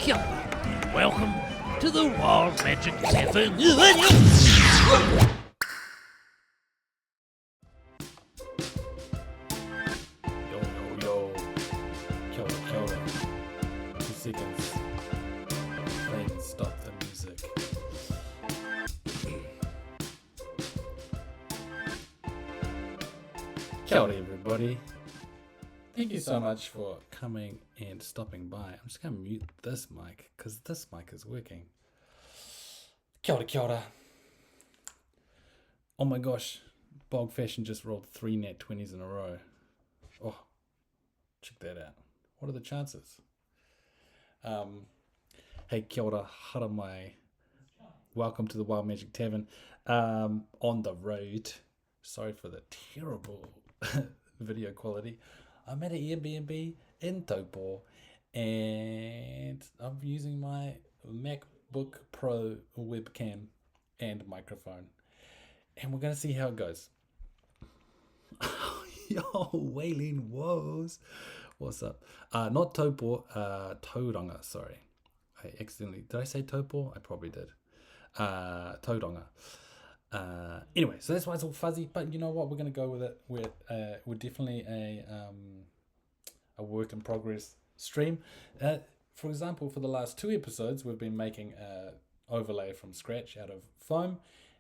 Kia ora. Welcome to the Wild Magic Tavern. Yo, Kia ora. 2 seconds. Please stop the music. Kia ora, everybody. Thank you so much for coming and stopping by. I'm just going to mute this mic because this mic is working. Kia ora, kia ora. Oh my gosh, Bog Fashion just rolled 3 nat 20s in a row. Oh, check that out. What are the chances? Hey, kia ora, hara mai. Welcome to the Wild Magic Tavern. On the road. Sorry for the terrible video quality. I'm at an Airbnb in Taupo and I'm using my MacBook Pro webcam and microphone. And we're going to see how it goes. Yo, Waylene Woes. What's up? Not Taupo, Tauranga, sorry. I accidentally, did I say Taupo? I probably did. Tauranga. Anyway, so that's why it's all fuzzy, but you know what? We're going to go with it. We're definitely a work in progress stream. For example, for the last 2 episodes, we've been making an overlay from scratch out of foam.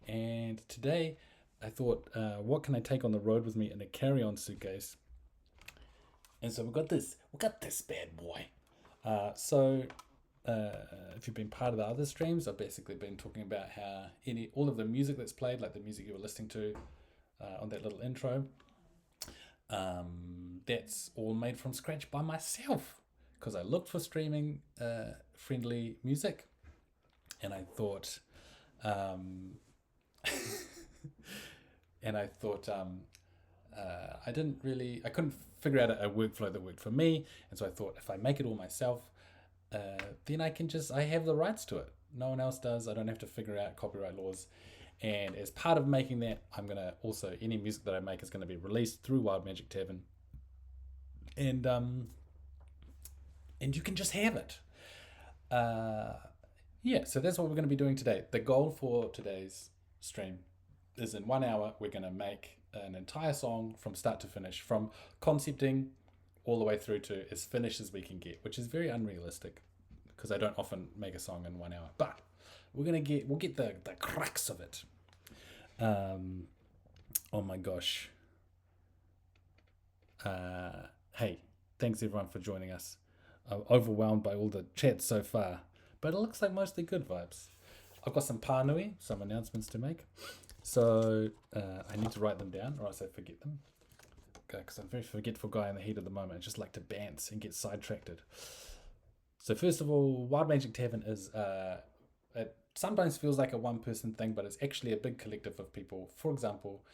And today I thought, what can I take on the road with me in a carry-on suitcase? And so we got this bad boy. If you've been part of the other streams, I've basically been talking about how all of the music that's played, like the music you were listening to on that little intro, that's all made from scratch by myself because I looked for streaming friendly music, and I thought, I couldn't figure out a workflow that worked for me, and so I thought if I make it all myself, then I have the rights to it. No one else does. I don't have to figure out copyright laws. And as part of making that, I'm going to also, any music that I make is going to be released through Wild Magic Tavern. And you can just have it. So that's what we're going to be doing today. The goal for today's stream is in 1 hour, we're going to make an entire song from start to finish, from concepting all the way through to as finished as we can get, which is very unrealistic because I don't often make a song in 1 hour, but we'll get the crux of it. Oh my gosh. Hey, thanks everyone for joining us. I'm overwhelmed by all the chats so far, but it looks like mostly good vibes. I've got some Pānui, some announcements to make. So I need to write them down or else I forget them. Because I'm a very forgetful guy in the heat of the moment. I just like to bounce and get sidetracked. So first of all, Wild Magic Tavern is, it sometimes feels like a one-person thing, but it's actually a big collective of people. For example,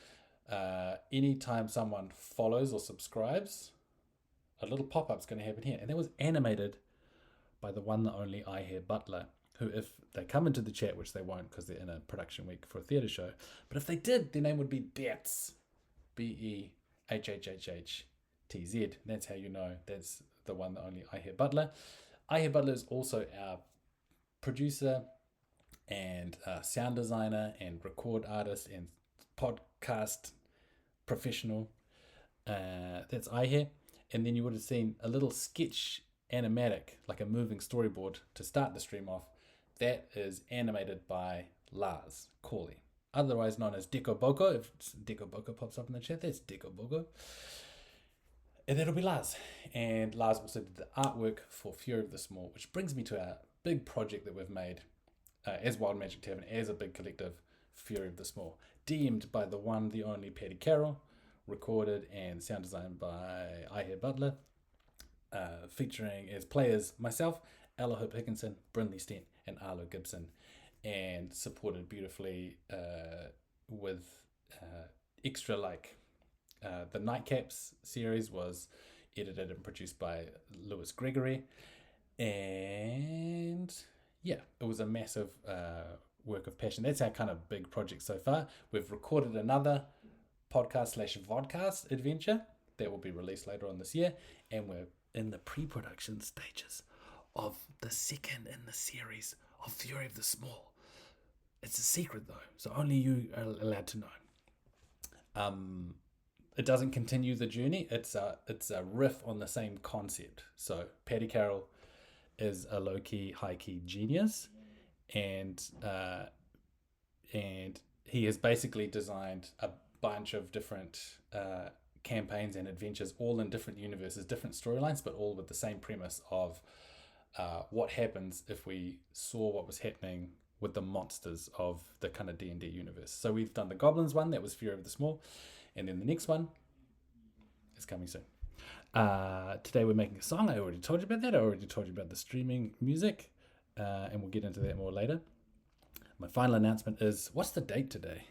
anytime someone follows or subscribes, a little pop-up's going to happen here. And that was animated by the one, the only Aihe Butler, who if they come into the chat, which they won't because they're in a production week for a theatre show, but if they did, their name would be Bets, BEHHHHTZ. That's how you know that's the one, the only Aihe Butler. Aihe Butler is also our producer and sound designer and record artist and podcast professional. That's Aihe. And then you would have seen a little sketch animatic, like a moving storyboard to start the stream off. That is animated by Lars, Cawley, otherwise known as Deco Boko. If Deco Boko pops up in the chat, that's Deco Boko. And that'll be Lars. And Lars also did the artwork for Fury of the Small, which brings me to our big project that we've made as Wild Magic Tavern, as a big collective, Fury of the Small. DM'd by the one, the only Paddy Carroll, recorded and sound designed by Aihe Butler, featuring as players myself, Ella Hope Hickinson, Brindley Stent, and Arlo Gibson, and supported beautifully with extra, like the Nightcaps series was edited and produced by Lewis Gregory, and yeah, it was a massive work of passion. That's our kind of big project so far. We've recorded another podcast/vodcast adventure that will be released later on this year, and we're in the pre-production stages of the second in the series of Fury of the Small. It's a secret though, so only you are allowed to know. It doesn't continue the journey. It's a riff on the same concept. So Paddy Carroll is a low-key, high-key genius, and he has basically designed a bunch of different campaigns and adventures, all in different universes, different storylines, but all with the same premise of what happens if we saw what was happening with the monsters of the kind of D&D universe. So we've done the Goblins one, that was Fury of the Small, and then the next one is coming soon. Today we're making a song. I already told you about that. I already told you about the streaming music, and we'll get into that more later. My final announcement is, what's the date today?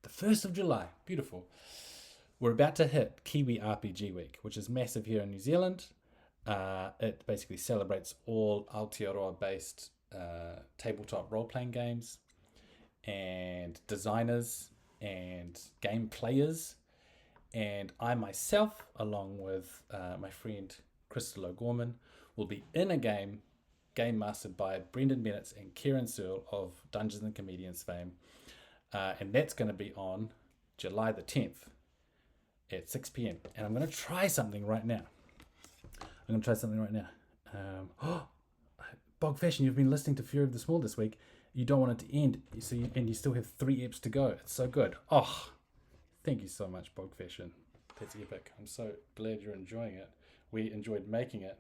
The 1st of July. Beautiful. We're about to hit Kiwi RPG Week, which is massive here in New Zealand. It basically celebrates all Aotearoa-based tabletop role-playing games and designers and game players. And I myself, along with my friend Crystal O'Gorman, will be in a game mastered by Brendan Bennett and Kieran Searle of Dungeons and Comedians fame. And that's going to be on July the 10th at 6 p.m. And I'm going to try something right now. Bog Fashion, you've been listening to Fury of the Small this week. You don't want it to end, and you still have 3 eps to go. It's so good. Oh, thank you so much, Bog Fashion. That's epic. I'm so glad you're enjoying it. We enjoyed making it.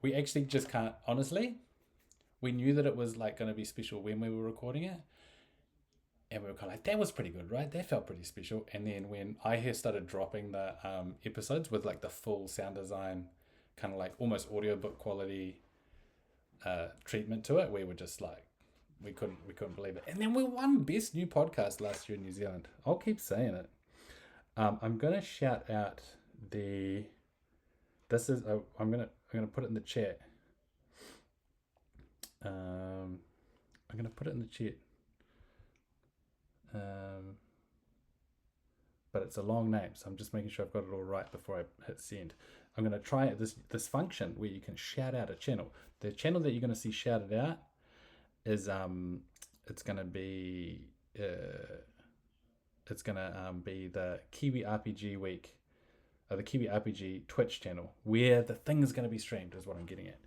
We actually just can't, honestly, we knew that it was like going to be special when we were recording it. And we were kind of like, that was pretty good, right? That felt pretty special. And then when Aihe started dropping the episodes with like the full sound design, kind of like almost audiobook quality treatment to it, we were just like, we couldn't believe it. And then we won Best New Podcast last year in New Zealand. I'll keep saying it. I'm gonna shout out I'm gonna put it in the chat. I'm gonna put it in the chat. But it's a long name, so I'm just making sure I've got it all right before I hit send. I'm going to try this function where you can shout out a channel. The channel that you're going to see shouted out is it's going to be the Kiwi RPG Week, or the Kiwi RPG Twitch channel, where the thing is going to be streamed, is what I'm getting at.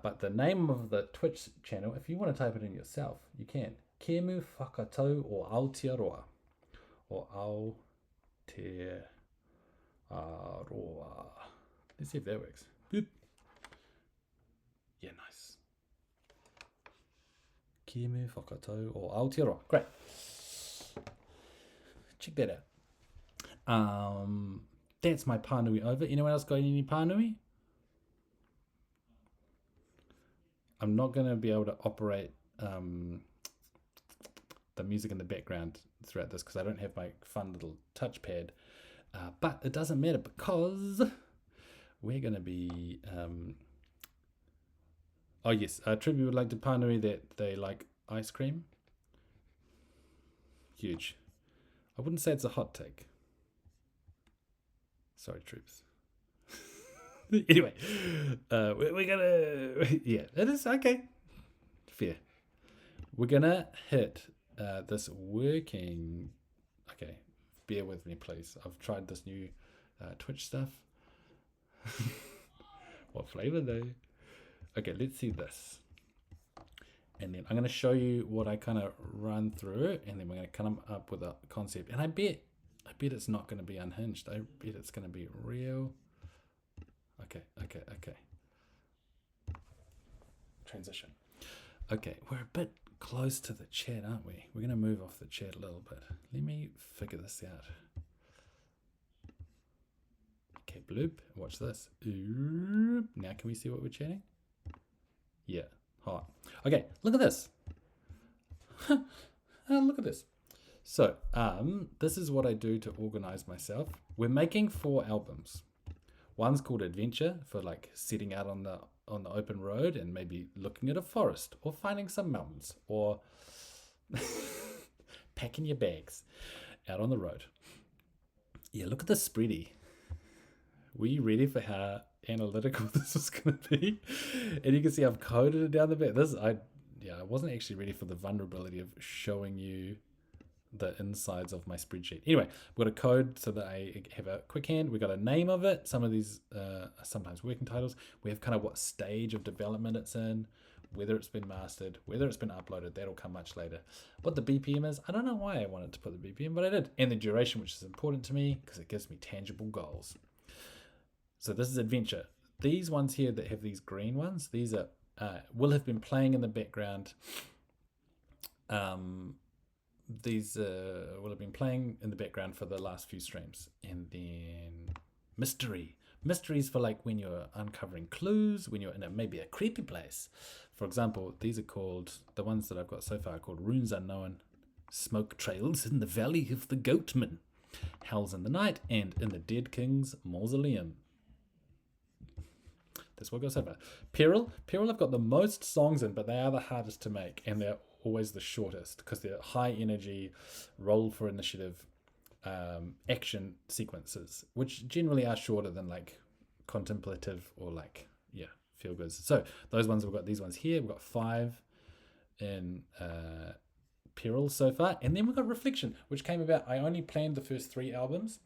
But the name of the Twitch channel, if you want to type it in yourself, you can. Kemu Whakatau o Aotearoa. Or Aotearoa. Let's see if that works. Boop. Yeah, nice. Kemu Whakatau o Aotearoa. Great. Check that out. That's my Pānui over. Anyone else got any Pānui? I'm not going to be able to operate the music in the background throughout this because I don't have my fun little touchpad, but it doesn't matter because we're going to be Tribute would like to Pānui that they like ice cream. Huge. I wouldn't say it's a hot take. Sorry, troops. Anyway, we're gonna it is okay, fair. We're gonna hit this working. Okay, bear with me, please. I've tried this new Twitch stuff. What flavor though? Okay, let's see this. And then I'm going to show you what I kind of run through, and then we're going to come up with a concept. And I bet it's not going to be unhinged. I bet it's going to be real. Okay. Transition. Okay, we're a bit close to the chat, aren't we? We're going to move off the chat a little bit. Let me figure this out. Okay, bloop. Watch this. Now can we see what we're chatting? Yeah, hot. Okay, look at this. Look at this. So, this is what I do to organize myself. We're making 4 albums. One's called Adventure, for like setting out on the open road and maybe looking at a forest or finding some mountains or packing your bags out on the road. Yeah, look at the spready. Were you ready for how analytical this was going to be. And you can see I've coded it down the back. I wasn't actually ready for the vulnerability of showing you the insides of my spreadsheet. Anyway, we've got a code so that I have a quick hand. We've got a name of it. Some of these are sometimes working titles. We have kind of what stage of development it's in, whether it's been mastered, whether it's been uploaded. That'll come much later. What the BPM is, I don't know why I wanted to put the BPM, but I did. And the duration, which is important to me because it gives me tangible goals. So this is adventure. These ones here that have these green ones, these are will have been playing in the background. These will have been playing in the background for the last few streams. And then mystery. Mysteries for like when you're uncovering clues, when you're in maybe a creepy place. For example, these are called, the ones that I've got so far are called Runes Unknown, Smoke Trails in the Valley of the Goatman, Howls in the Night, and In the Dead King's Mausoleum. That's what I've got so far. Peril I've got the most songs in, but they are the hardest to make, and they're always the shortest because they're high energy, roll for initiative, action sequences, which generally are shorter than like contemplative or like, feel good. So those ones, we've got these ones here. We've got 5 in Peril so far. And then we've got Reflection, which came about. I only planned the first 3 albums.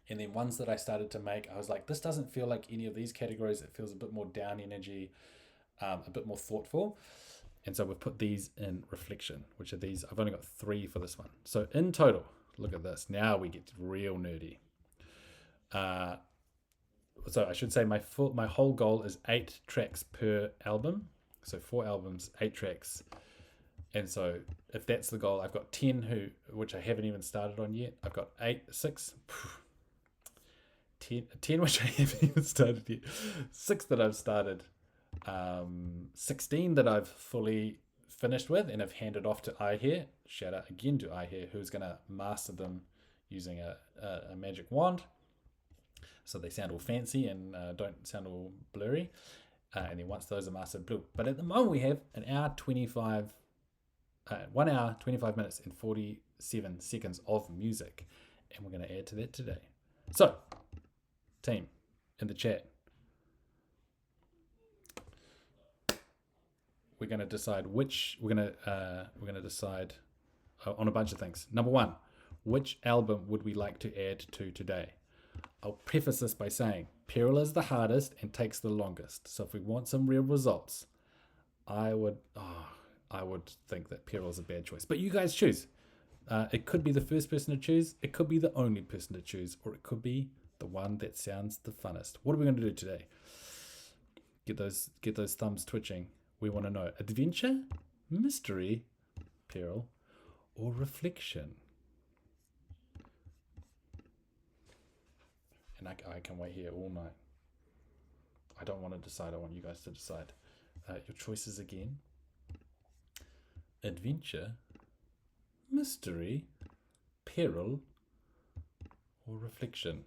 And then ones that I started to make, I was like, this doesn't feel like any of these categories. It feels a bit more down energy, a bit more thoughtful. And so we've put these in Reflection, which are these. I've only got 3 for this one. So in total, look at this. Now we get real nerdy. So I should say my whole goal is 8 tracks per album. So 4 albums, 8 tracks. And so if that's the goal, I've got 10 which I haven't even started on yet. I've got 10 which I haven't even started yet. 6 that I've started. 16 that I've fully finished with and have handed off to Aihe. Shout out again to Aihe, who's going to master them using a magic wand. So they sound all fancy and don't sound all blurry. And then once those are mastered, blue. But at the moment we have 1 hour 25 minutes and 47 seconds of music. And we're going to add to that today. So, team, in the chat, we're going to decide we're going to decide on a bunch of things. Number 1, which album would we like to add to today? I'll preface this by saying Peril is the hardest and takes the longest. So if we want some real results, I would think that Peril is a bad choice. But you guys choose. It could be the first person to choose. It could be the only person to choose, or it could be the one that sounds the funnest. What are we going to do today? Get those thumbs twitching. We want to know adventure, mystery, Peril, or reflection. And I can wait here all night. I don't want to decide. I want you guys to decide. Your choices again. Adventure, mystery, peril, or reflection.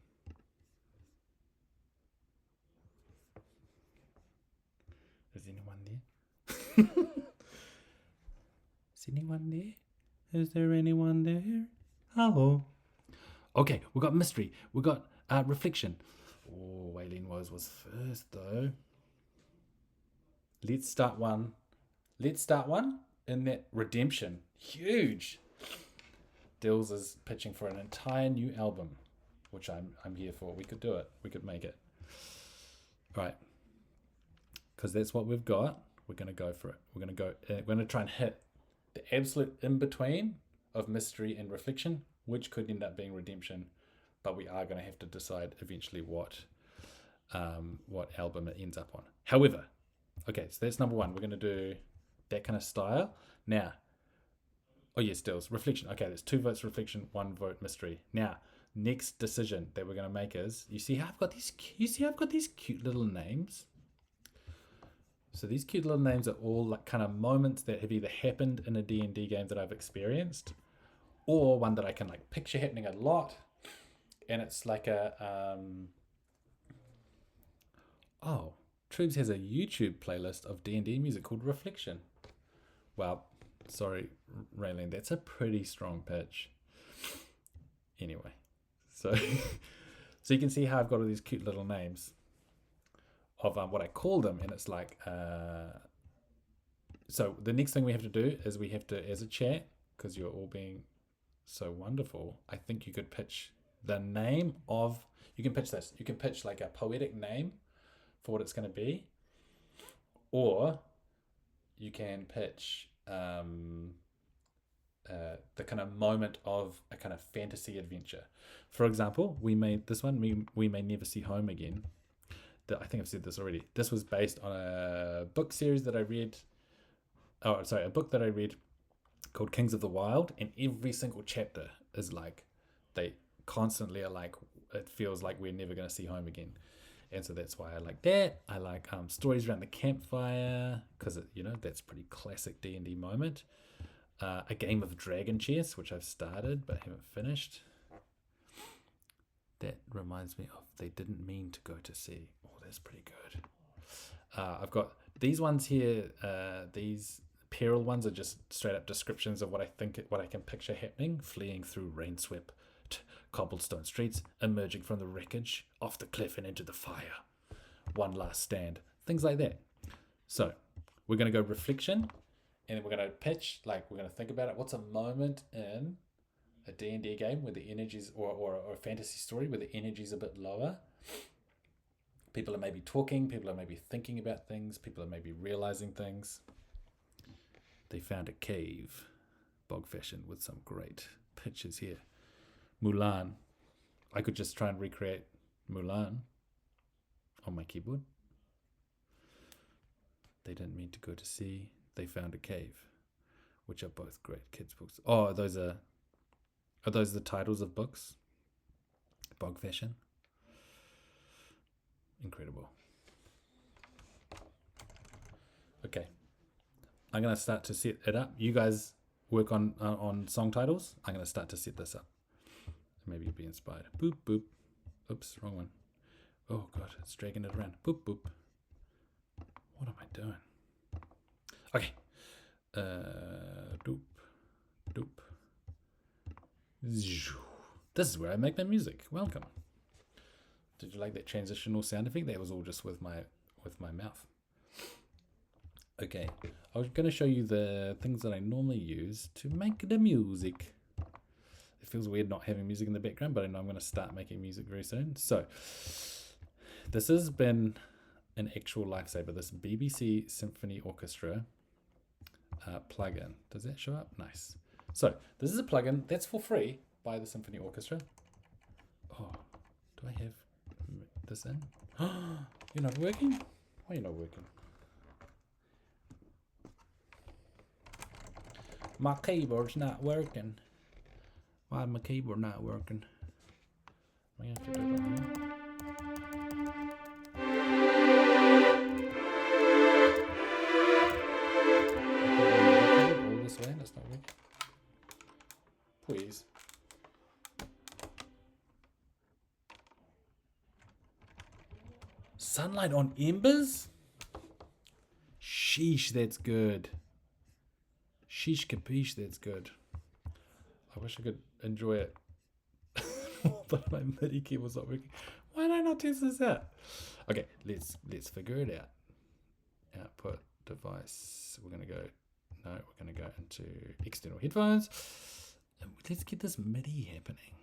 Is anyone there? Is anyone there? Is there anyone there? Hello. Okay, we got mystery. We got reflection. Oh, Waylene Woes was first though. Let's start one in that redemption. Huge. Dills is pitching for an entire new album, which I'm here for. We could do it. We could make it. Right. Because that's what we've got. We're going to go for it. We're going to try and hit the absolute in-between of mystery and reflection, which could end up being redemption. But we are going to have to decide eventually what album it ends up on. However, okay, so that's number 1. We're going to do that kind of style. Now, oh yes, Dills, reflection. Okay, there's 2 votes reflection, 1 vote mystery. Now, next decision that we're going to make is, you see how I've got these cute little names? So these cute little names are all like kind of moments that have either happened in a D&D game that I've experienced, or one that I can like picture happening a lot. And it's like Troobs has a YouTube playlist of D&D music called Reflection. Well, sorry, Raylene, that's a pretty strong pitch. Anyway, so you can see how I've got all these cute little names. what I call them, and it's like so the next thing we have to do is we have to, as a chat, because you're all being so wonderful, I think you could pitch the name of, you can pitch this, you can pitch like a poetic name for what it's going to be, or you can pitch the kind of moment of a kind of fantasy adventure. For example, we made this one, we may never see home again. I think I've said this already. This was based on a book series that I read. Oh, sorry, a book that I read called Kings of the Wild, and every single chapter is like, they constantly are like, it feels like we're never going to see home again. And so that's why I like that. I like stories around the campfire, because that's a pretty classic D&D moment. A game of dragon chess, which I've started but haven't finished. That reminds me of They Didn't Mean to Go to Sea. Oh, that's pretty good. I've got these ones here. These peril ones are just straight up descriptions of what I can picture happening: fleeing through rain-swept cobblestone streets, emerging from the wreckage, off the cliff and into the fire, one last stand, things like that. So we're going to go reflection, and then we're going to pitch, like we're going to think about it. What's a moment in a D&D game where the energies, or a fantasy story where the energy's a bit lower? People are maybe talking, people are maybe thinking about things, people are maybe realizing things. They found a cave, bog fashion, with some great pictures here. Mulan. I could just try and recreate Mulan on my keyboard. They didn't mean to go to sea. They found a cave, which are both great kids' books. Oh, are those the titles of books? Bog fashion. Incredible. Okay. I'm going to start to set it up. You guys work on song titles. I'm going to start to set this up. Maybe you'll be inspired. Boop, boop. Oops, wrong one. Oh, God, it's dragging it around. Boop, boop. What am I doing? Okay. Doop, doop. This is where I make my music. Welcome. Did you like that transitional sound effect? That was all just with my mouth. Okay, I was going to show you the things that I normally use to make the music. It feels weird not having music in the background, but I know I'm going to start making music very soon. So, this has been an actual lifesaver, this BBC Symphony Orchestra plugin. Does that show up? Nice. So, this is a plugin that's for free by the Symphony Orchestra. Oh, do I have this in? You're not working? Why are you not working? My keyboard's not working. Why is my keyboard not working? I have to do it on here. All this way and it's not working. Please. Sunlight on Embers? Sheesh, that's good. Sheesh capiche, that's good. I wish I could enjoy it. But my MIDI keyboard's not working. Why did I not test this out? Okay, let's figure it out. Output device. We're gonna go into external headphones. Let's get this MIDI happening.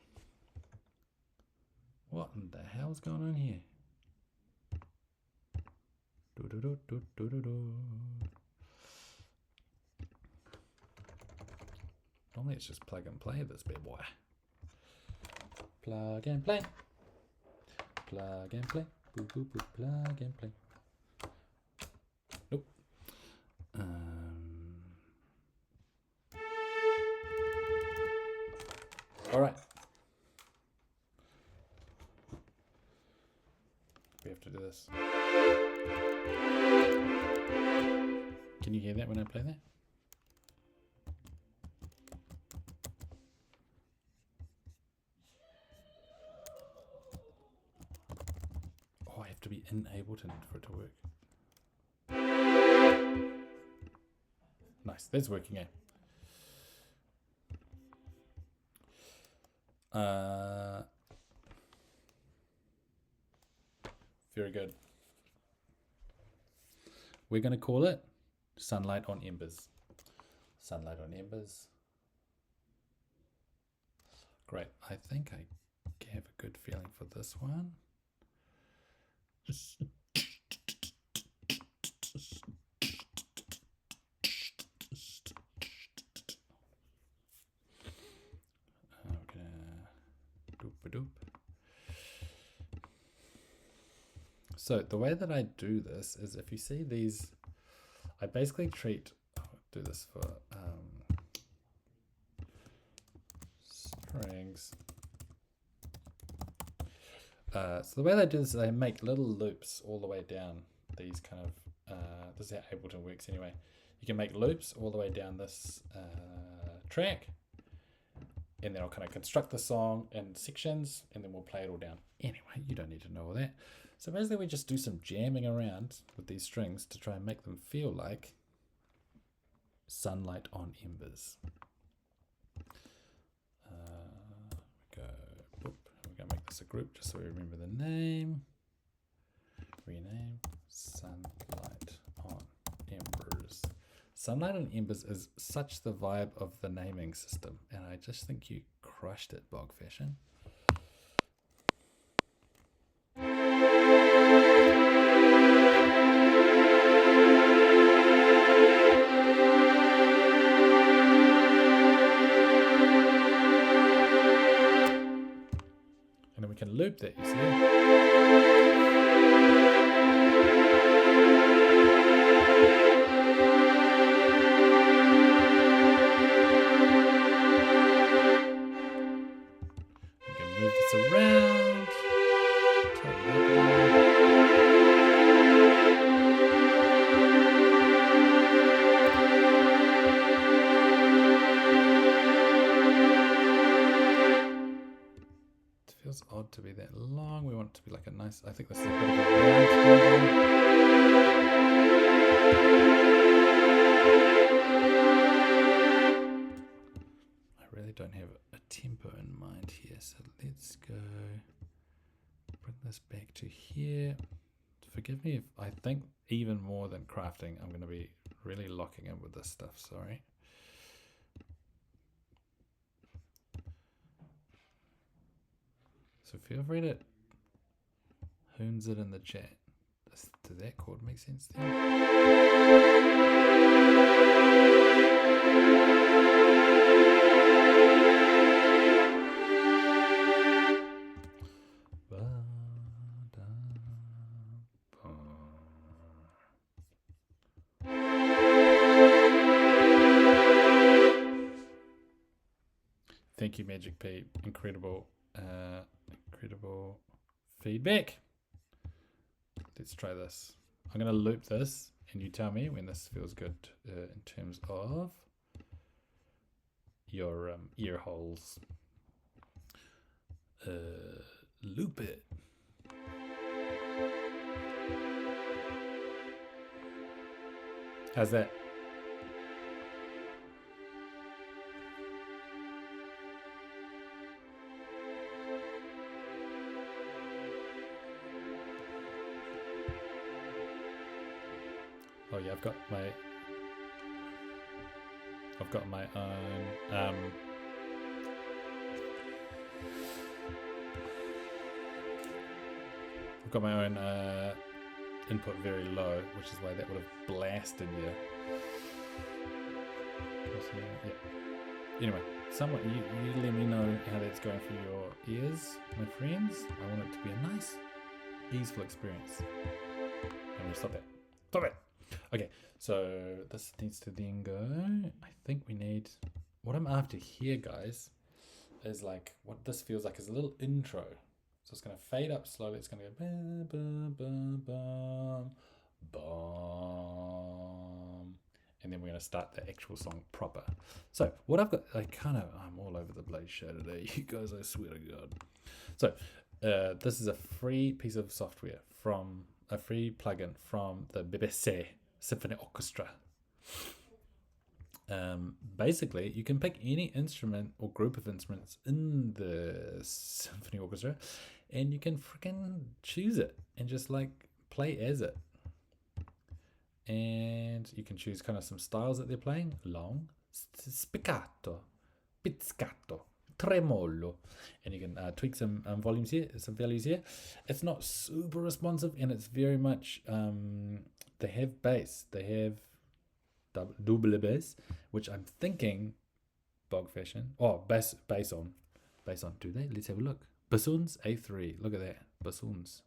What in the hell's going on here? Normally it's just plug and play this bad boy. Plug and play. Plug and play. Boop, boop, boop. Plug and play. Nope. All right. We have to do this. Can you hear that when I play that? Oh, I have to be in Ableton for it to work. Nice, that's working, eh? Very good. we're going to call it Sunlight on Embers. Sunlight on Embers. Great. I think I have a good feeling for this one. Doop-a-doop. So the way that I do this is, if you see these, I basically treat, I'll do this for strings. So the way that I do this is I make little loops all the way down these kind of, this is how Ableton works anyway. You can make loops all the way down this track, and then I'll kind of construct the song in sections, and then we'll play it all down. Anyway, you don't need to know all that. So basically we just do some jamming around with these strings to try and make them feel like sunlight on embers. We're going to make this a group just so we remember the name. Rename Sunlight on Embers. Sunlight on Embers is such the vibe of the naming system, and I just think you crushed it, Bog Fashion. And then we can loop that, you see. Around. It feels odd to be that long. We want it to be like a nice, I think this is a bit of a round. I really don't have a tempo in mind here, so let's go bring this back to here. Forgive me if I think even more than crafting, I'm going to be really locking in with this stuff, sorry. So feel free to hoons it in the chat. Does that chord make sense there? Thank you, Magic P. Incredible feedback. Let's try this. I'm going to loop this, and you tell me when this feels good in terms of your ear holes. Loop it. How's that? Oh yeah, I've got my own input very low, which is why that would have blasted you. Yeah. Anyway, you let me know how that's going for your ears, my friends. I want it to be a nice, easeful experience. I'm gonna stop that. Stop it. Okay, so this needs to then go. I think we need, what I'm after here, guys, is like, what this feels like is a little intro. So it's going to fade up slowly. It's going to go bum, bum, bum, bum, bum. And then we're going to start the actual song proper. So what I've got, I'm all over the place show today, you guys, I swear to God. So this is a free piece of software from, a free plugin from the BBC Symphony Orchestra. Basically, you can pick any instrument or group of instruments in the Symphony Orchestra, and you can freaking choose it and just like play as it. And you can choose kind of some styles that they're playing. Long, spiccato, pizzicato, tremolo. And you can tweak some volumes here, some values here. It's not super responsive, and it's very much, they have bass. They have double bass, which I'm thinking bog fashion. Oh, Basson. Do they? Let's have a look. Bassons A3. Look at that. Bassons.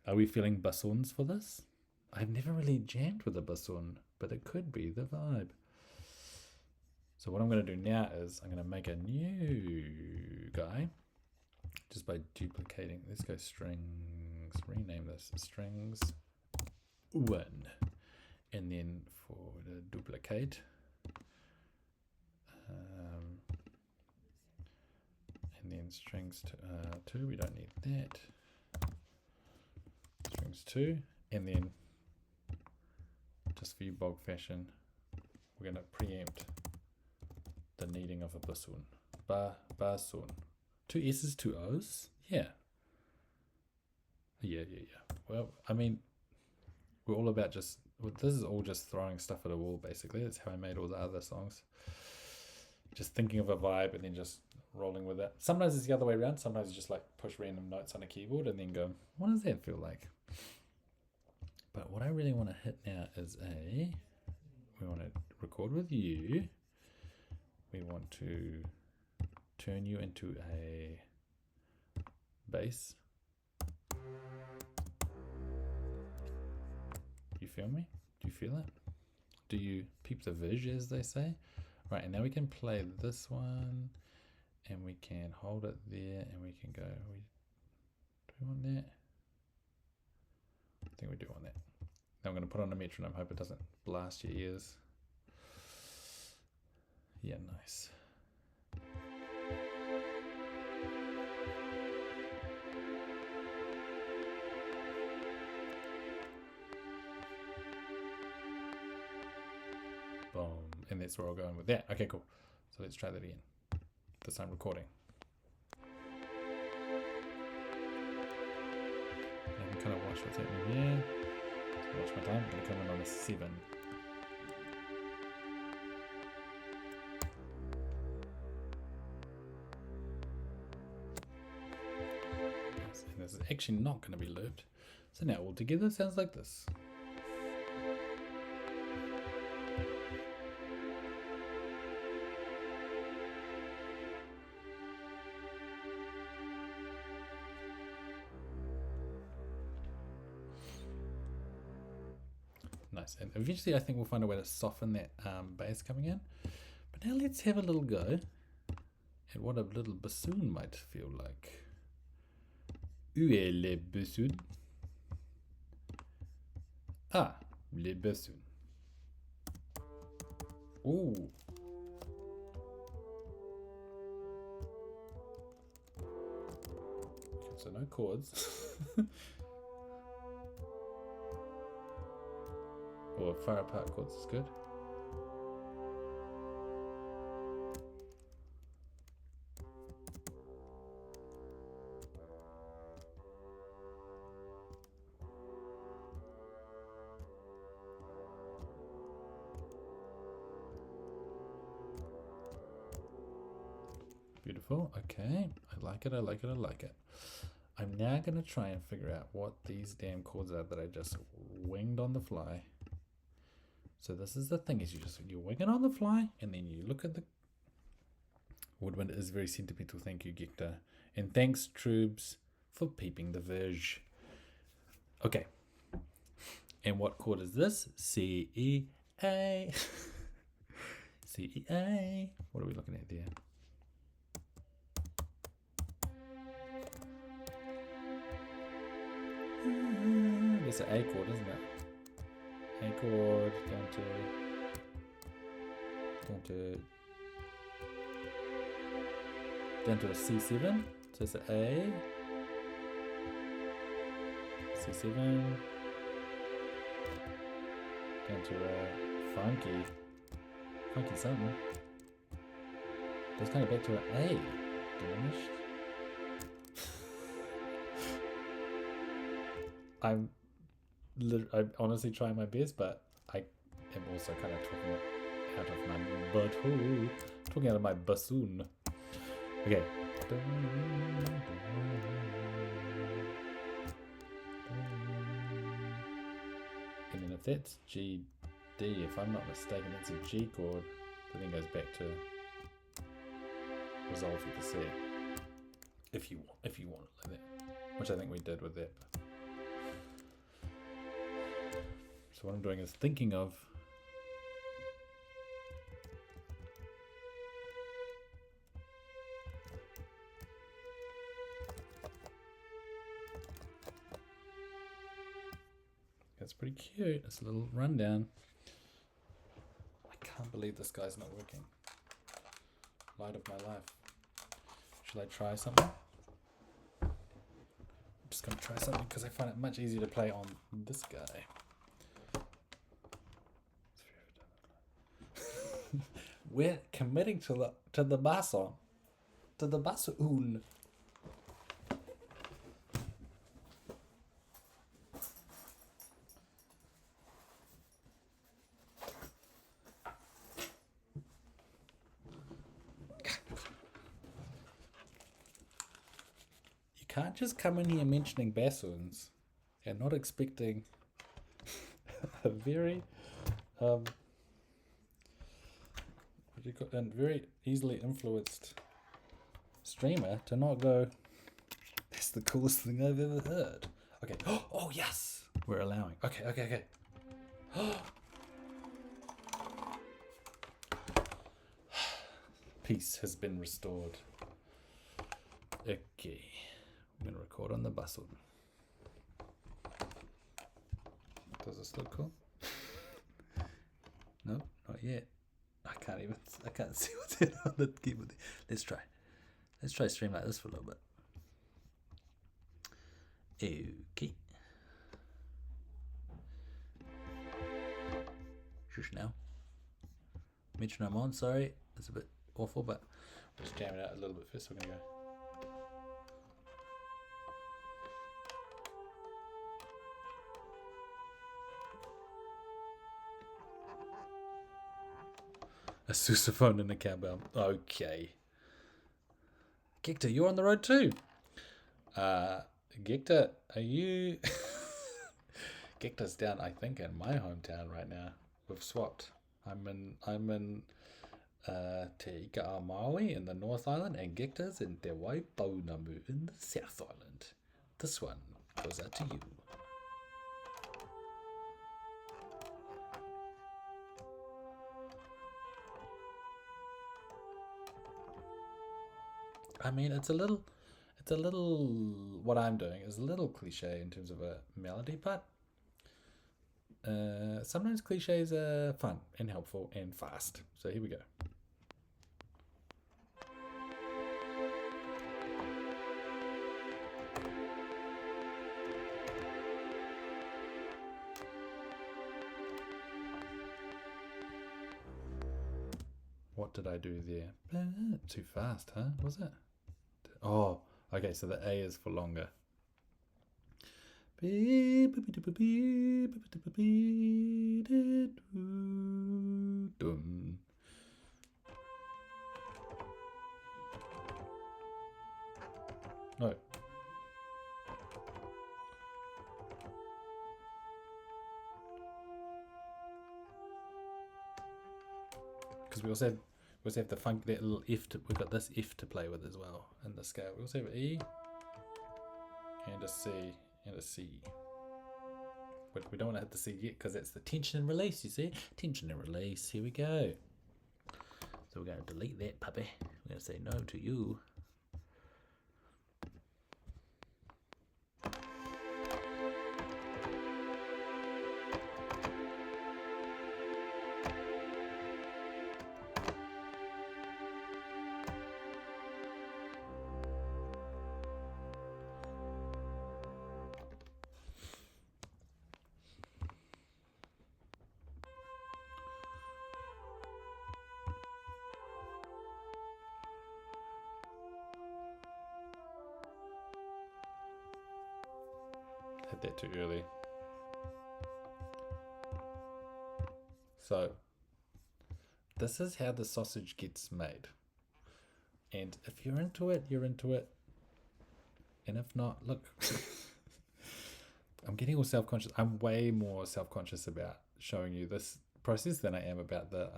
Are we feeling bassons for this? I've never really jammed with a basson, but it could be the vibe. So what I'm going to do now is I'm going to make a new guy just by duplicating. Let's go strings, rename this strings 1. And then for the duplicate, and then strings 2, we don't need that. Strings 2, and then just for you bog fashion, we're going to preempt the needing of a bassoon. Basson. 2 S's, 2 O's? Yeah. Yeah. Well, I mean, we're all about just, this is all just throwing stuff at a wall, basically. That's how I made all the other songs. Just thinking of a vibe and then just rolling with it. Sometimes it's the other way around. Sometimes it's just like push random notes on a keyboard and then go, what does that feel like? But what I really want to hit now is we want to record with you. We want to turn you into a bass. You feel me? Do you feel it? Do you peep the viz, as they say? Right, and now we can play this one, and we can hold it there, and we can go, do we want that? I think we do want that. Now I'm going to put on a metronome, hope it doesn't blast your ears. Yeah, nice. Boom. And that's where I'll go in with that. Okay, cool. So let's try that again. This time recording. I can kind of watch what's happening here. Watch my time. I'm going to come in on a 7. And this is actually not going to be looped. So now all together sounds like this. Nice, and eventually I think we'll find a way to soften that bass coming in. But now let's have a little go at what a little bassoon might feel like. Où est le bassoon? Ah, le bassoon. Ooh. Okay, so no chords. Or far apart chords is good. Beautiful. Okay. I like it. I'm now going to try and figure out what these damn chords are that I just winged on the fly. So this is the thing, is you wing it on the fly, and then you look at the woodwind is very sentimental. Thank you, Gector. And thanks, Troobs, for peeping the verge. Okay. And what chord is this? C, E, A. C, E, A. What are we looking at there? It's an A chord, isn't it? A chord down to a C7. So it's an A, C7, down to a funky something. That's kind of back to an A, diminished. I'm honestly trying my best, but I am also kind of talking out of my butthole, talking out of my bassoon. Okay. And then if that's G, D, if I'm not mistaken, that's a G chord, that then goes back to resolve with the C. If you want it like that, which I think we did with that. So what I'm doing is thinking of it's pretty cute. It's a little rundown. I can't believe this guy's not working. Light of my life. Should I try something? I'm just going to try something because I find it much easier to play on this guy. We're committing to the Basson. To the Basson. Can't just come in here mentioning bassons and not expecting a very very easily influenced streamer to not go, that's the coolest thing I've ever heard. Okay. Oh yes, we're allowing. Okay. Peace has been restored. Okay. I'm going to record on the Basson. Does this look cool? No, not yet. I can't see what's in on the keyboard. Let's try stream like this for a little bit. Okay. Shush now. Metronome on, sorry. It's a bit awful, but let's jam it out a little bit first. We're going to go. A sousaphone and a cowbell. Okay. Gector, you're on the road too. Gector, are you... Gector's down, I think, in my hometown right now. We've swapped. I'm in Te Ika a Maui in the North Island, and Gector's in Te Waipounamu in the South Island. This one goes out to you. I mean, it's a little, what I'm doing is a little cliche in terms of a melody, but sometimes cliches are fun and helpful and fast. So here we go. What did I do there? Too fast, huh? Was it? Oh, okay, so the A is for longer. No. Because we also have the funk, that little F we've got this F to play with as well in the scale. We also have an E and a C and a C. But we don't want to hit the C yet because that's the tension and release, you see? Tension and release, here we go. So we're going to delete that puppy. We're going to say no to you. Hit that too early. So this is how the sausage gets made. And if you're into it, you're into it. And if not, look, I'm getting all self-conscious. I'm way more self-conscious about showing you this process than I am about the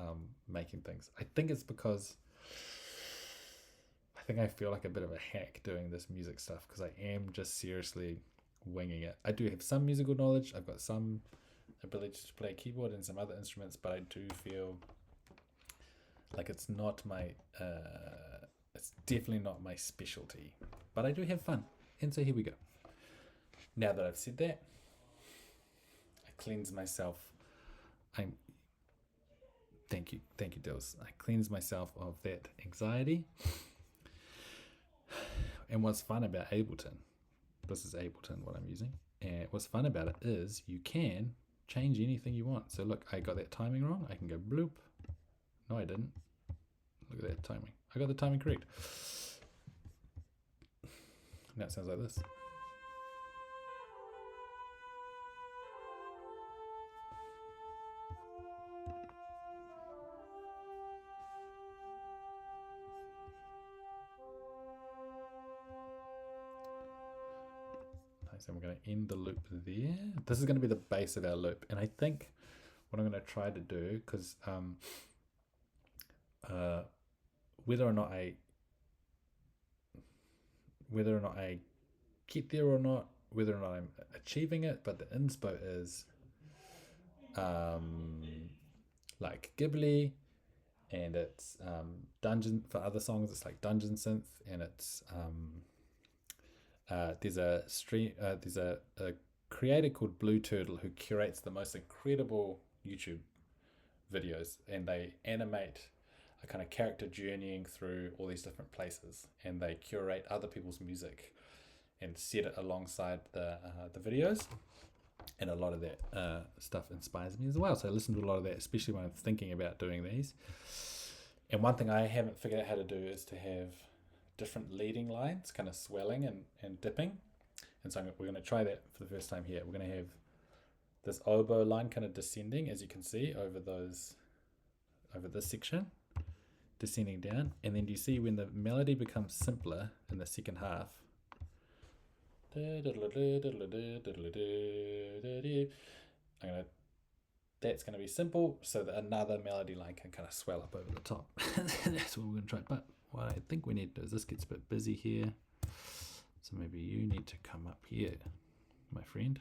making things. I think it's because I feel like a bit of a hack doing this music stuff because I am just seriously winging it. I do have some musical knowledge. I've got some ability to play keyboard and some other instruments, but I do feel like it's not my it's definitely not my specialty, but I do have fun. And so here we go. Now that I've said that, I cleanse myself. Thank you Dills. I cleanse myself of that anxiety. And what's fun about Ableton, this is Ableton what I'm using, and what's fun about it is you can change anything you want. So look, I got that timing wrong. I can go bloop. No, I didn't. Look at that timing. I got the timing correct. Now it sounds like this. Nice, and we're going to end the loop there. This is going to be the base of our loop. And I think what I'm going to try to do, because whether or not I get there or not, whether or not I'm achieving it, but the inspo is like Ghibli, and it's dungeon. For other songs it's like dungeon synth, and it's there's a creator called Blue Turtle who curates the most incredible YouTube videos, and they animate a kind of character journeying through all these different places, and they curate other people's music and set it alongside the videos. And a lot of that stuff inspires me as well. So I listen to a lot of that, especially when I'm thinking about doing these. And one thing I haven't figured out how to do is to have different leading lines kind of swelling and dipping. And so we're going to try that for the first time here. We're going to have this oboe line kind of descending, as you can see, over this section, descending down. And then do you see when the melody becomes simpler in the second half, that's going to be simple, so that another melody line can kind of swell up over the top. That's what we're going to try. But what I think we need to do is, this gets a bit busy here, so maybe you need to come up here, my friend,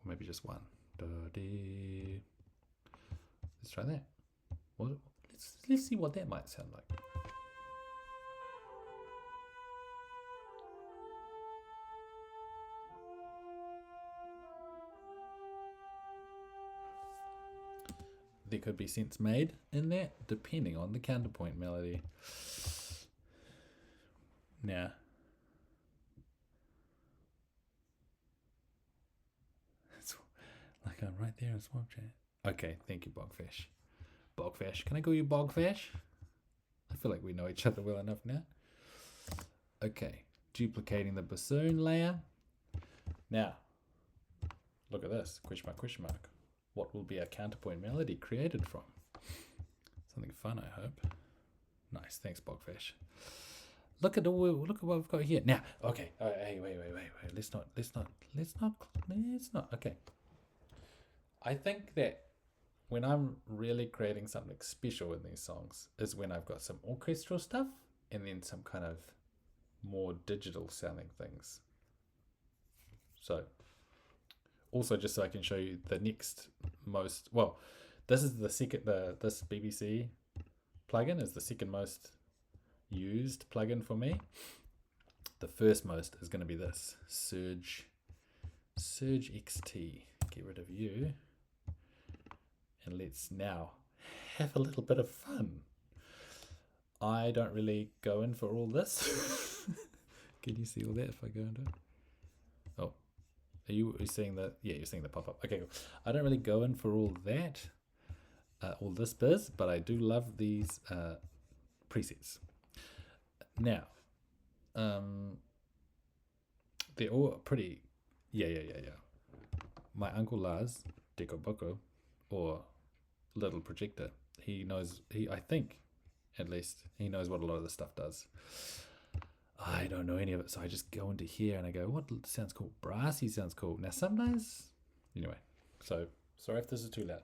or maybe just one. Let's try that. Let's see what that might sound like. There could be sense made in that, depending on the counterpoint melody. Now, it's like I'm right there in Swamp Chat. Okay, thank you, Bogfash. Bogfash, can I call you Bogfash? I feel like we know each other well enough now. Okay, duplicating the bassoon layer. Now, look at this, question mark, question mark. What will be a counterpoint melody created from? Something fun, I hope. Nice, thanks, Bogfish. Look at what we've got here. Now, okay. Hey, wait. Let's not. Okay. I think that when I'm really creating something special in these songs is when I've got some orchestral stuff and then some kind of more digital sounding things. So, also, just so I can show you the next most, well, this is the second, this BBC plugin is the second most used plugin for me. The first most is going to be this Surge XT. Get rid of you, and let's now have a little bit of fun. I don't really go in for all this. Can you see all that if I go into it? Oh. Are you seeing the, yeah, you're seeing the pop-up. Okay, cool. I don't really go in for all that, all this biz, but I do love these presets. Now, they're all pretty, yeah. My uncle Lars, Deco Boko, or little projector. He knows, I think, at least, he knows what a lot of this stuff does. I don't know any of it, so I just go into here and I go, what sounds cool? Brassy sounds cool. Now sometimes, anyway, so sorry if this is too loud.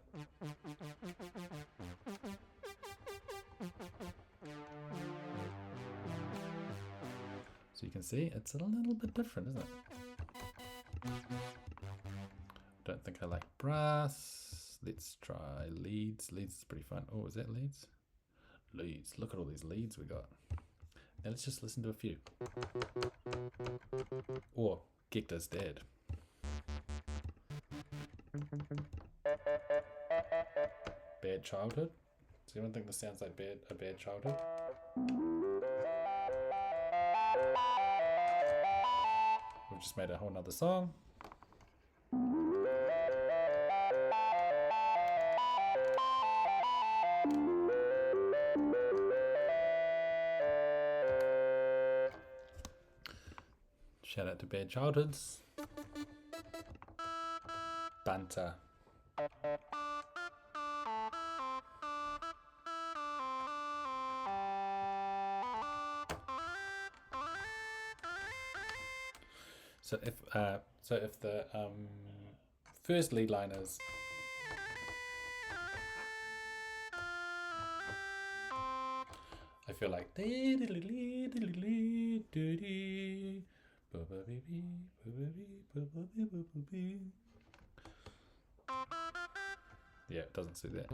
So you can see it's a little bit different, isn't it? Don't think I like brass. Let's try leads. Leads is pretty fun. Oh, is that leads? Leads. Look at all these leads we got. Now let's just listen to a few. Or Gekta's Dead. Bad Childhood. Does anyone think this sounds like a bad childhood? We've just made a whole nother song. Shout out to Bad Childhoods. Banter. So if the first lead line is I feel like yeah, it doesn't suit that.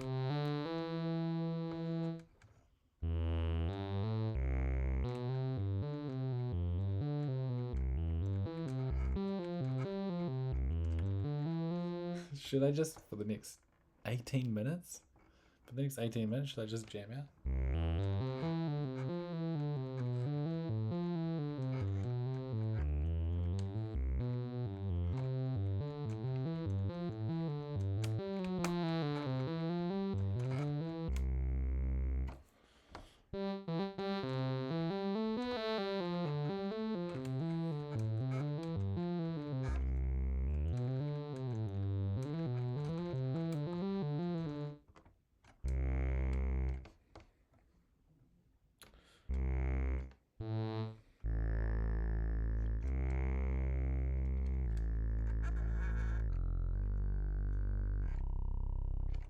Should I just, for the next 18 minutes? For the next 18 minutes, should I just jam out?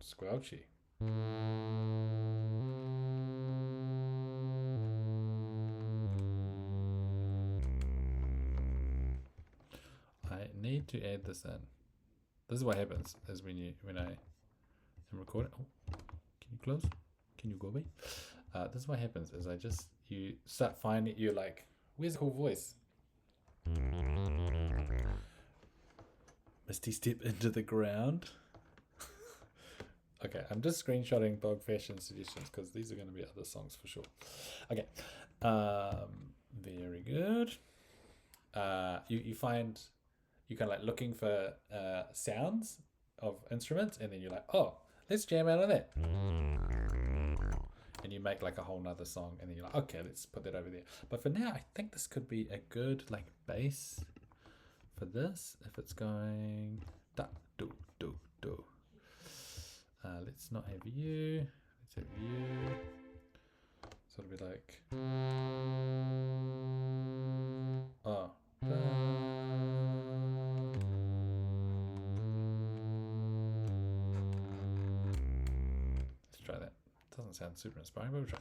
Squelchy. I need to add this in. This is what happens is when I am recording. Oh, can you close? Can you go away? This is what happens is you start finding, you're like, where's the cool voice? Misty step into the ground. Okay, I'm just screenshotting Bog Fashion suggestions because these are going to be other songs for sure. Okay, very good. You find, you kind of like looking for sounds of instruments, and then you're like, oh, let's jam out on that. And you make like a whole nother song, and then you're like, okay, let's put that over there. But for now, I think this could be a good like bass for this. If it's going da do do do. Let's not have you. Let's have you. So it'll be like, oh. Let's try that. Doesn't sound super inspiring, but we'll try.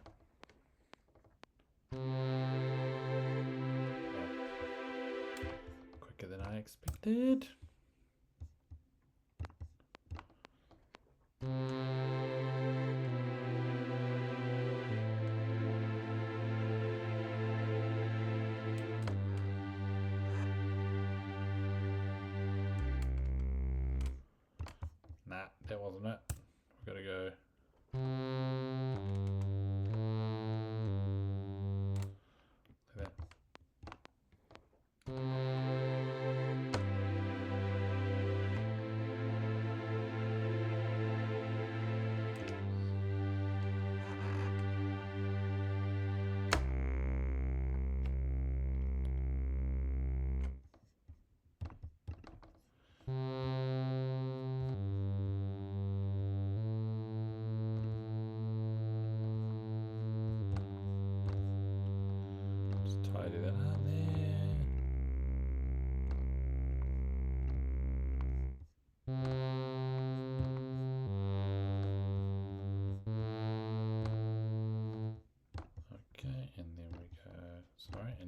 Oh. Quicker than I expected. Nah, that wasn't it. We've got to go. Like that.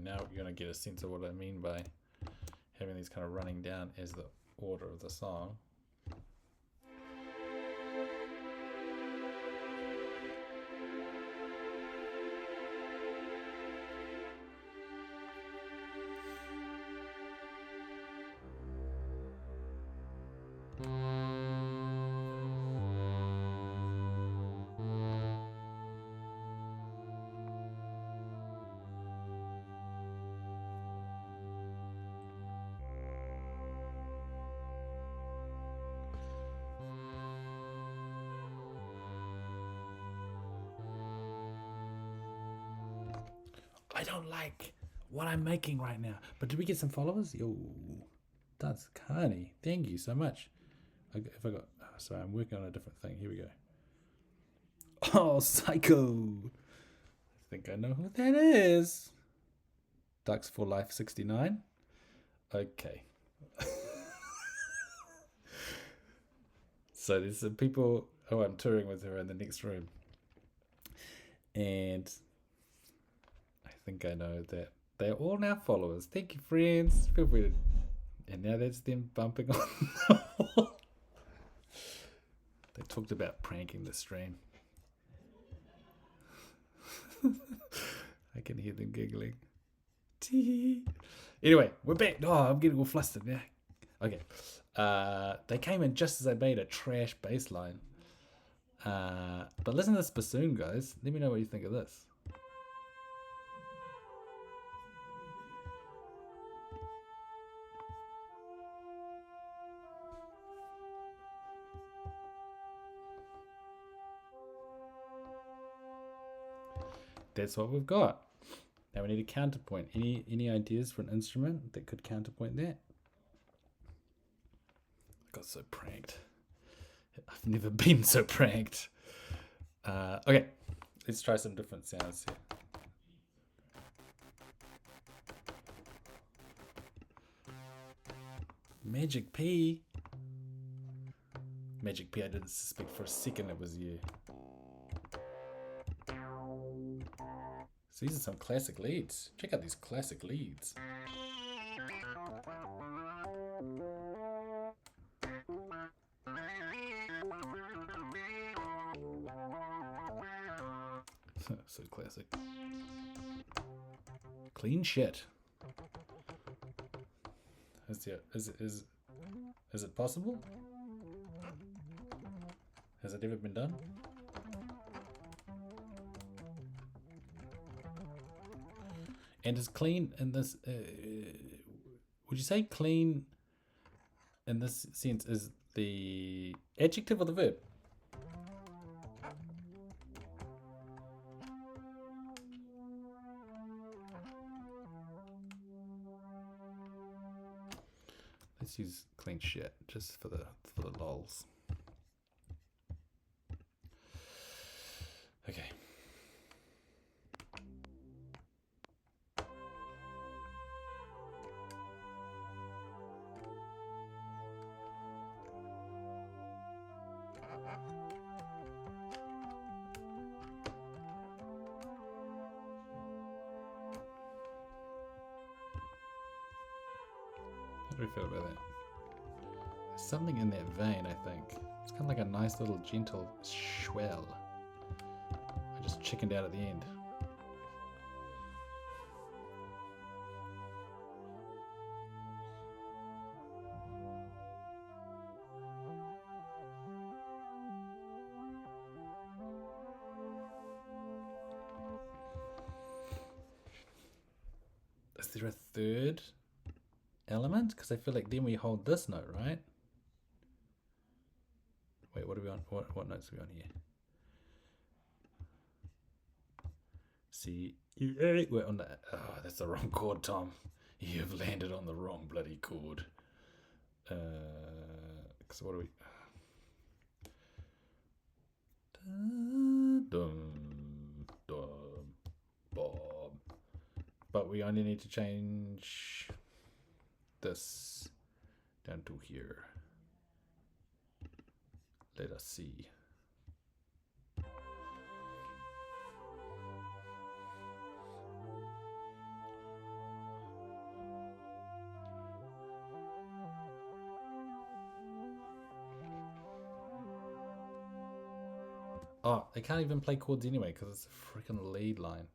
now you're going to get a sense of what I mean by having these kind of running down as the order of the song. I don't like what I'm making right now. But did we get some followers? Yo, that's Pānui. Thank you so much. Sorry, I'm working on a different thing. Here we go. Oh, Psycho. I think I know who that is. Ducks for Life 69. Okay. So there's some people who I'm touring with her in the next room. And I think I know that they're all now followers. Thank you, friends. Feel free to... And now that's them bumping on the wall. They talked about pranking the stream. I can hear them giggling. Anyway, we're back. Oh, I'm getting all flustered now. Okay. They came in just as I made a trash bass line. But listen to this bassoon, guys. Let me know what you think of this. That's what we've got. Now we need a counterpoint. Any ideas for an instrument that could counterpoint that? I got so pranked. I've never been so pranked. Okay, let's try some different sounds here. Magic P. Magic P, I didn't suspect for a second it was you. So these are some classic leads. Check out these classic leads. So classic. Clean shit. Is it possible? Has it ever been done? And is clean in this, would you say clean in this sense is the adjective or the verb? Let's use clean shit just for the lols. Okay. How do we feel about that? There's something in that vein, I think. It's kind of like a nice little gentle swell. I just chickened out at the end. Is there a third element? Because I feel like then we hold this note, right? Wait, what are we on? What notes are we on here? C, E, A. We're on the... Oh, that's the wrong chord, Tom. You've landed on the wrong bloody chord. So what do we... But we only need to change this down to here. Let us see. Oh, they can't even play chords anyway because it's a freaking lead line.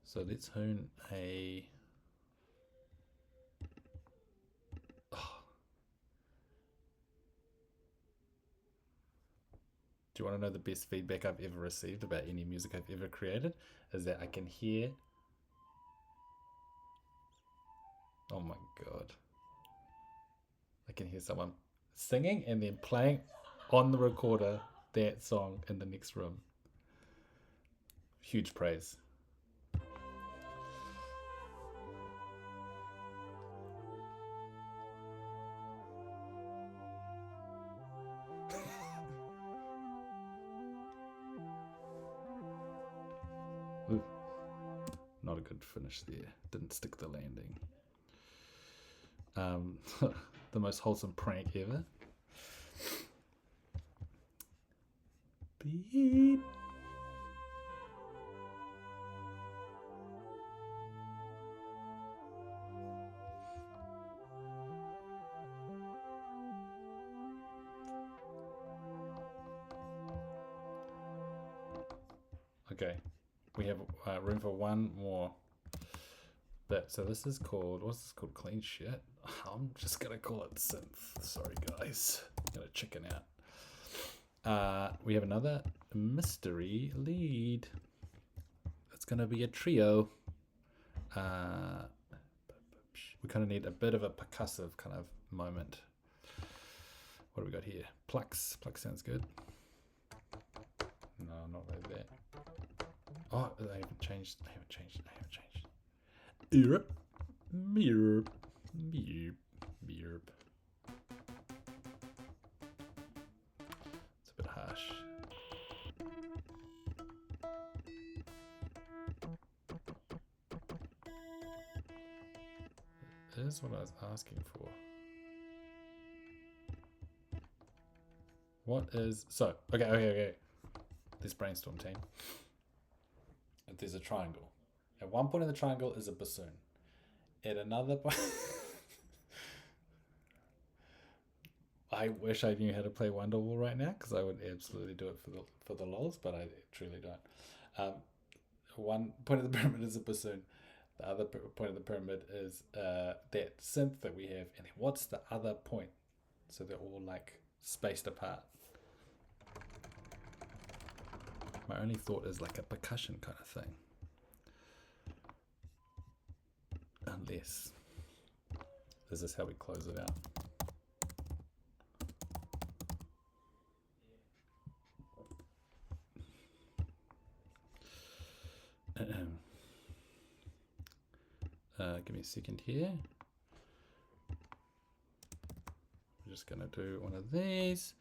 So let's hone a... Oh. Do you want to know the best feedback I've ever received about any music I've ever created? Is that I can hear... Oh my god. I can hear someone singing and then playing on the recorder that song in the next room. Huge praise. Ooh, not a good finish there. Didn't stick the landing. The most wholesome prank ever. Beep. Okay, we have room for one more bit. So this is called, what's this called? Clean shit? I'm just gonna call it synth. Sorry guys, I'm gonna chicken out. We have another mystery lead. It's gonna be a trio. We kind of need a bit of a percussive kind of moment. What do we got here? Plucks. Plucks sounds good. No, not like that. Oh, I haven't changed. Europe. Europe. Europe. Europe. It's a bit harsh. That is what I was asking for. What is... So, okay. This brainstorm team. There's a triangle. At one point in the triangle is a bassoon. At another point... I wish I knew how to play Wonderwall right now, because I would absolutely do it for the lols, but I truly don't. One point of the pyramid is a bassoon. The other point of the pyramid is that synth that we have. And then what's the other point? So they're all like spaced apart. My only thought is like a percussion kind of thing. Unless this is how we close it out. Give me a second here. We're just going to do one of these.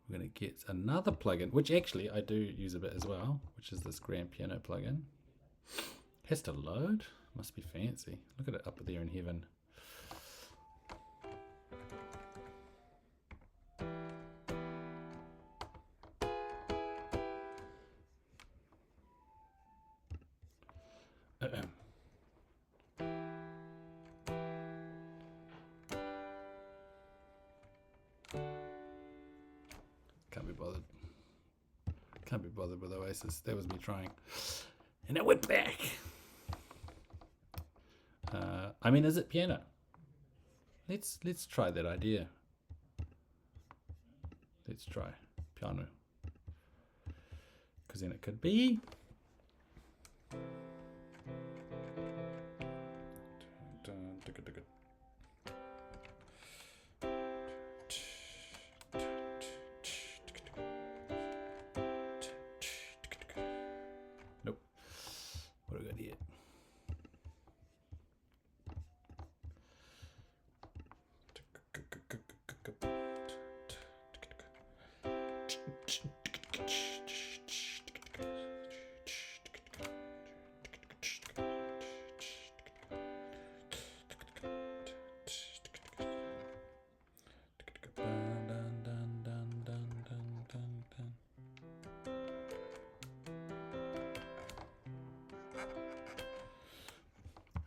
We're going to get another plugin, which actually I do use a bit as well, which is this grand piano plugin. Has to load. Must be fancy. Look at it up there in heaven. Can't be bothered with Oasis. That was me trying. And now we're back. I mean, is it piano? Let's try that idea. Let's try piano. Because then it could be. Nope. What do we got here?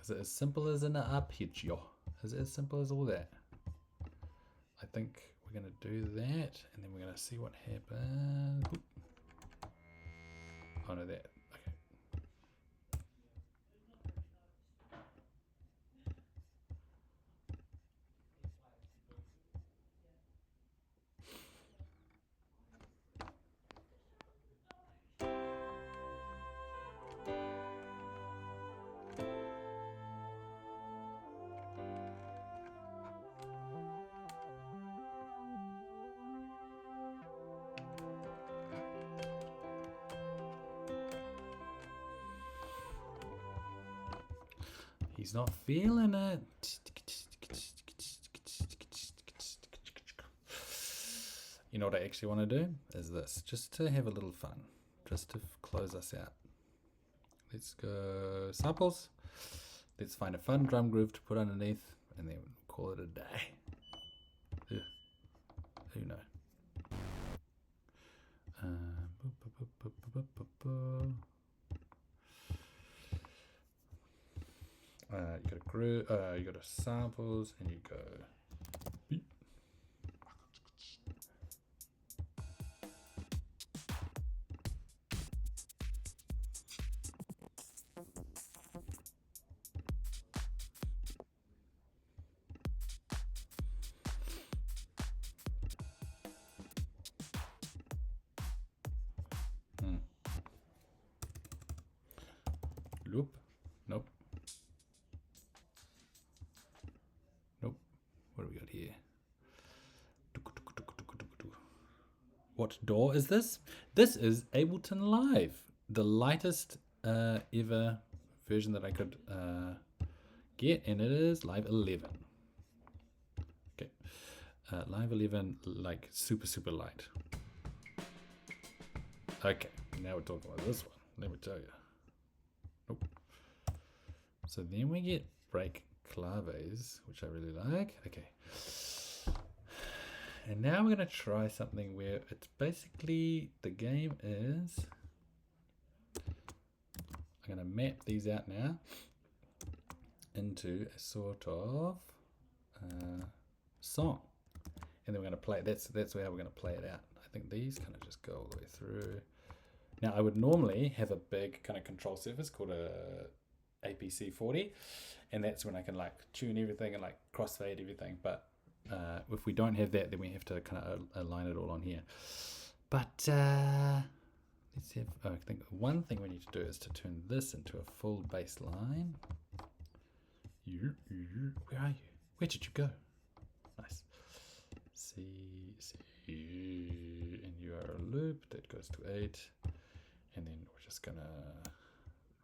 Is it as simple as an arpeggio? Is it as simple as all that? I think we're going to do that, and then we're going to see what happens. Oop. Oh no, that. Okay. He's not feeling it. You know what I actually want to do is this, just to have a little fun, just to close us out. Let's go samples. Let's find a fun drum groove to put underneath, and then call it a day. Ugh. Who knows? You got a groove, you got a samples, and you go beep. Loop. Nope. Nope. What do we got here? What DAW is this? This is Ableton Live, the lightest ever version that I could get, and it is Live 11. Okay, Live 11, like super light. Okay, now we're talking about this one. Let me tell you. Nope. So then we get break claves, which I really like. Okay. And now we're going to try something where it's basically, the game is, I'm going to map these out now into a sort of song. And then we're going to play, that's how we're going to play it out. I think these kind of just go all the way through. Now I would normally have a big kind of control surface called a APC 40, and that's when I can like tune everything and like crossfade everything, but if we don't have that, then we have to kind of align it all on here. But let's have, I think one thing we need to do is to turn this into a full bass line. Where are you? Where did you go? Nice. C, and you are a loop that goes to 8, and then we're just gonna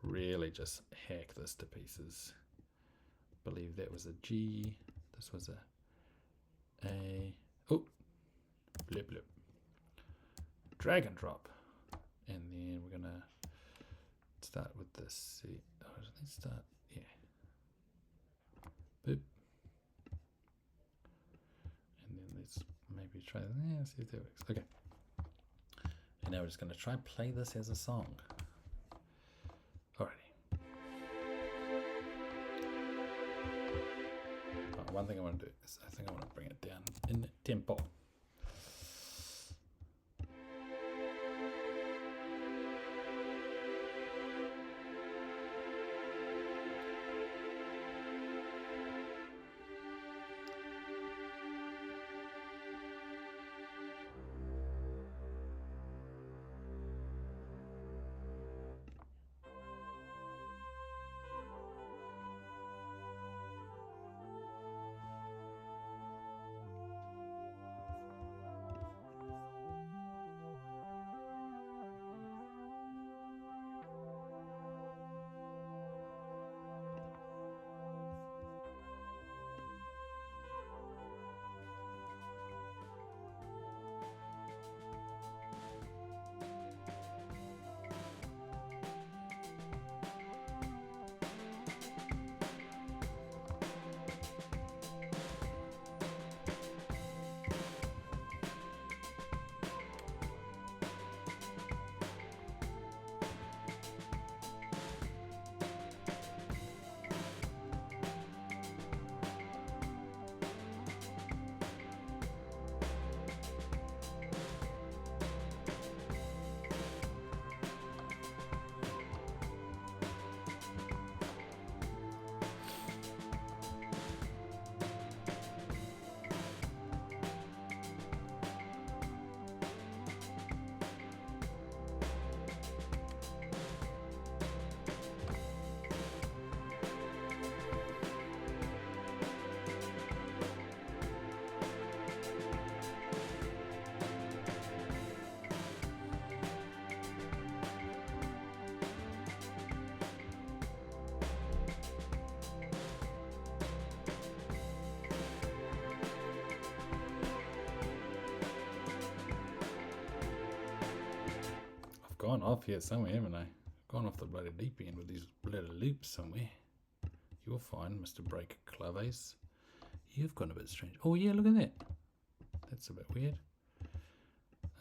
really just hack this to pieces. Believe that was a G, this was a oh, blip blip, drag and drop, and then we're gonna start with this C. Oh, let's start, yeah, boop, and then let's maybe try that. Yeah, see if that works. Okay, and now we're just gonna try and play this as a song. Alrighty. One thing I want to do is I think I want to bring it down in tempo. gone off here somewhere, haven't I? Gone off the bloody deep end with these bloody loops somewhere. You're fine, Mr. Breaker Claves. You've gone a bit strange. Oh yeah, look at that. That's a bit weird.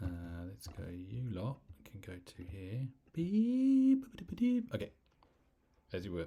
Let's go, you lot can go to here. Beep, beep, beep. Okay, as you were.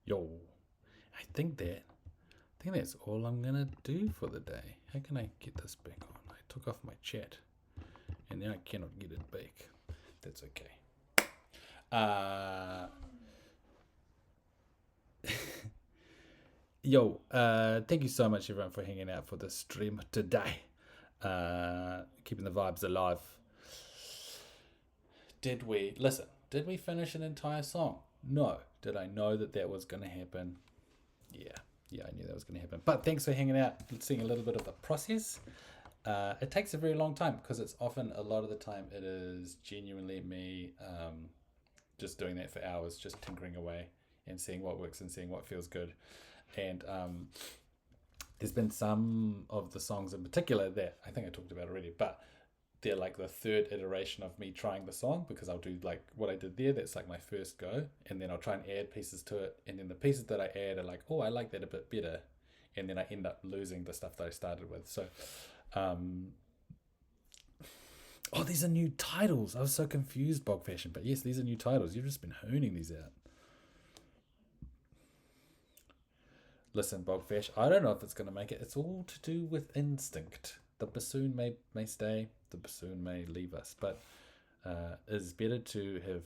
Yo, I think that's all I'm gonna do for the day. How can I get this back on? I took off my chat, and now I cannot get it back. That's okay. Yo, thank you so much everyone for hanging out for the stream today. Keeping the vibes alive. Did we finish an entire song? No. Did I know that was going to happen? Yeah, I knew that was going to happen. But thanks for hanging out, seeing a little bit of the process. It takes a very long time because it's often, a lot of the time, it is genuinely me just doing that for hours, just tinkering away and seeing what works and seeing what feels good. And there's been some of the songs in particular that I think I talked about already, but they're like the third iteration of me trying the song, because I'll do like what I did there, that's like my first go, and then I'll try and add pieces to it, and then the pieces that I add are like, oh, I like that a bit better, and then I end up losing the stuff that I started with. So oh, these are new titles. I was so confused, Bog Fashion, but yes, these are new titles. You've just been honing these out. Listen, Bog Fash, I don't know if it's going to make it. It's all to do with instinct. The bassoon may stay, the bassoon may leave us, but it's better to have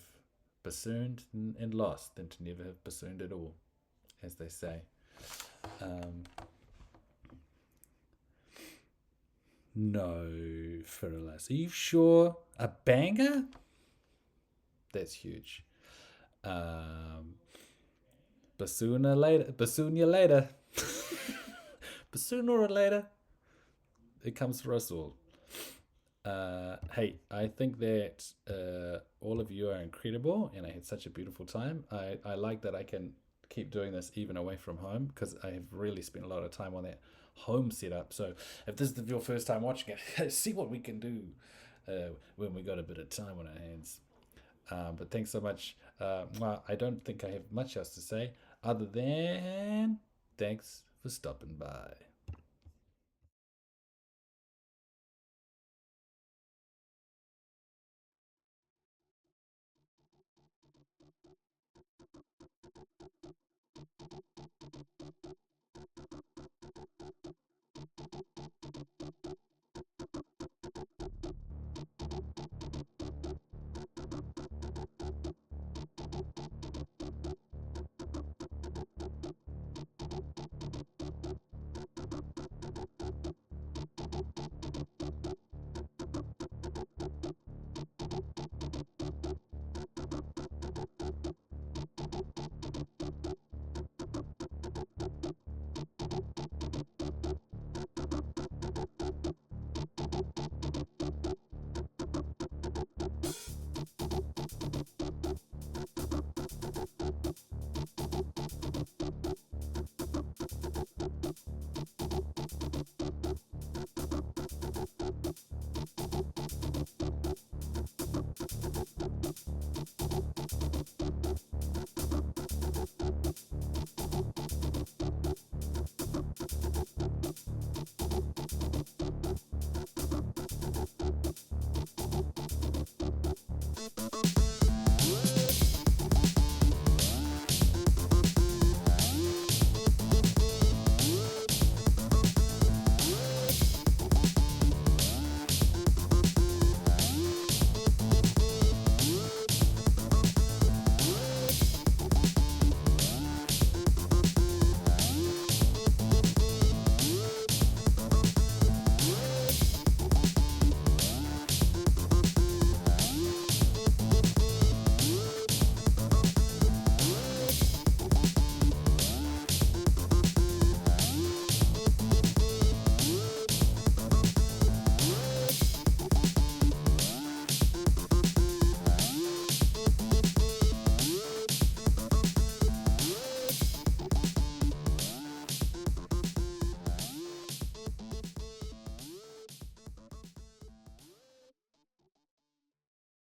bassooned and lost than to never have bassooned at all, as they say. No, Firilas. Are you sure? A banger? That's huge. Bassoon later. Bassoon you later. Bassoon or later. It comes for us all. Hey, I think that all of you are incredible, and I had such a beautiful time. I like that I can keep doing this even away from home, because I have really spent a lot of time on that home setup. So if this is your first time watching it, see what we can do when we got a bit of time on our hands. But thanks so much. Well, I don't think I have much else to say other than thanks for stopping by.